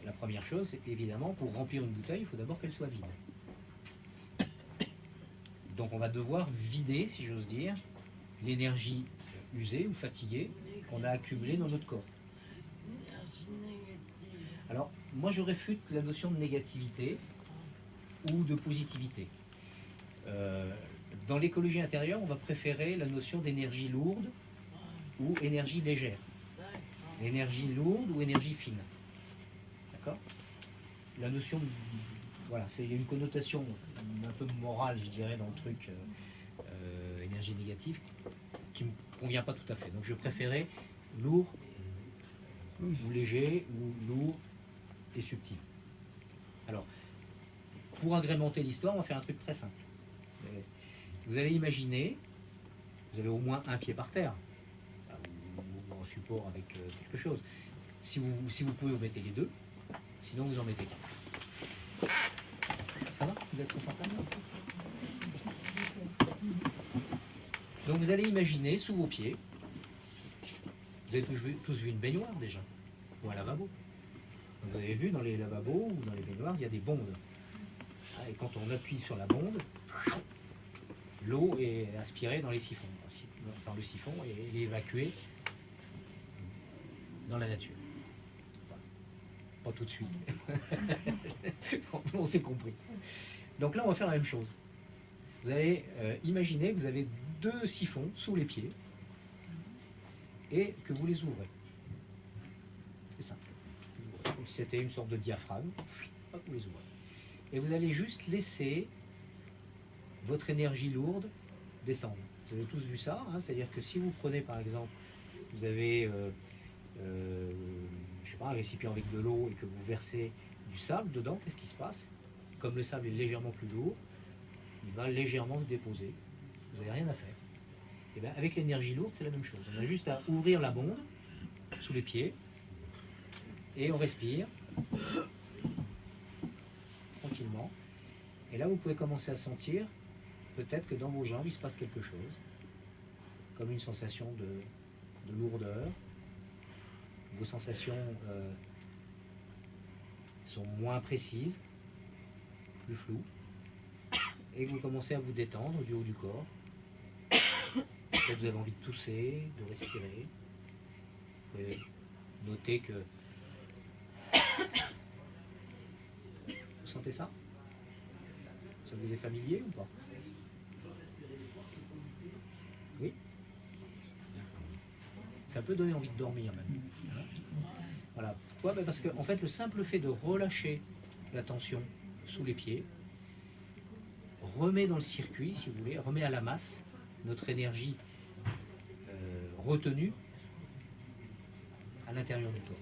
la première chose, évidemment, pour remplir une bouteille, il faut d'abord qu'elle soit vide. Donc on va devoir vider, si j'ose dire, l'énergie usée ou fatiguée qu'on a accumulée dans notre corps. Alors, moi je réfute la notion de négativité ou de positivité. Dans l'écologie intérieure, on va préférer la notion d'énergie lourde ou énergie légère. Énergie lourde ou énergie fine. D'accord? La notion, voilà, il y a une connotation un peu morale, je dirais, dans le truc énergie négative, qui ne me convient pas tout à fait. Donc je préférais lourd ou léger ou lourd et subtil. Alors, pour agrémenter l'histoire, on va faire un truc très simple. Vous allez imaginer, vous avez au moins un pied par terre, ou en support avec quelque chose. Si vous pouvez, vous mettez les deux, sinon vous en mettez qu'un. Ça va? Vous êtes confortable? Donc vous allez imaginer sous vos pieds, vous avez tous vu une baignoire déjà, ou un lavabo. Donc vous avez vu dans les lavabos ou dans les baignoires, il y a des bondes. Et quand on appuie sur la bonde, l'eau est aspirée dans les siphons, dans le siphon et est évacuée dans la nature. Voilà. Pas tout de suite. On s'est compris. Donc là, on va faire la même chose. Vous allez imaginer que vous avez deux siphons sous les pieds et que vous les ouvrez. C'est simple. Comme si c'était une sorte de diaphragme. Hop, vous les ouvrez. Et vous allez juste laisser votre énergie lourde descendre. Vous avez tous vu ça, hein, c'est-à-dire que si vous prenez par exemple, vous avez je sais pas, un récipient avec de l'eau et que vous versez du sable dedans, qu'est-ce qui se passe? Comme le sable est légèrement plus lourd, il va légèrement se déposer. Vous n'avez rien à faire. Et bien avec l'énergie lourde, c'est la même chose. On a juste à ouvrir la bonde sous les pieds et on respire tranquillement. Et là, vous pouvez commencer à sentir peut-être que dans vos jambes, il se passe quelque chose, comme une sensation de lourdeur. Vos sensations sont moins précises, plus floues, et vous commencez à vous détendre du haut du corps. Peut-être vous avez envie de tousser, de respirer. Vous pouvez noter que... Vous sentez ça? Ça vous est familier ou pas? Oui. Ça peut donner envie de dormir même. Voilà. Pourquoi? Parce que en fait, le simple fait de relâcher la tension sous les pieds remet dans le circuit, si vous voulez, remet à la masse notre énergie retenue à l'intérieur du corps.